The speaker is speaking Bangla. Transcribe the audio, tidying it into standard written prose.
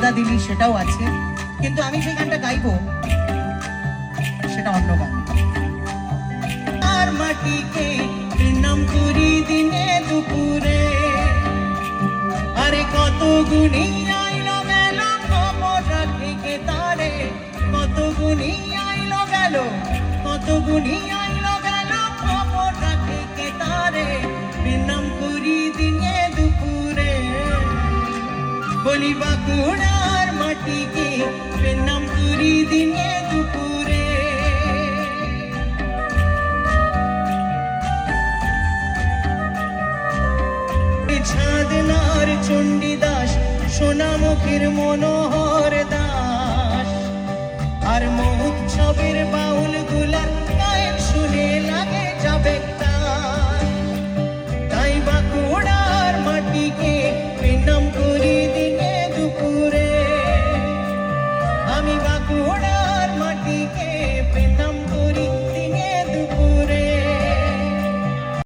বাধা দিলি সেটাও আছে, কিন্তু আমি সেই গানটা গাইবো সেটা অন্য গান। আর মাটিকে নাম করি দিনে দুপুরে, আরে কত গুণী আইলো গেল খবর রাখিকে তারে, কত গুণী আইলো গেল, কত গুণী আইলো গেল খবর রাখিকে তারে, নাম করি দিনে দুপুরে। বলি বাঁকুড়ার মাটিকে নাম করি দিনে দুপুরে। ছাদনার চণ্ডীদাস সোনামুখীর মনোহর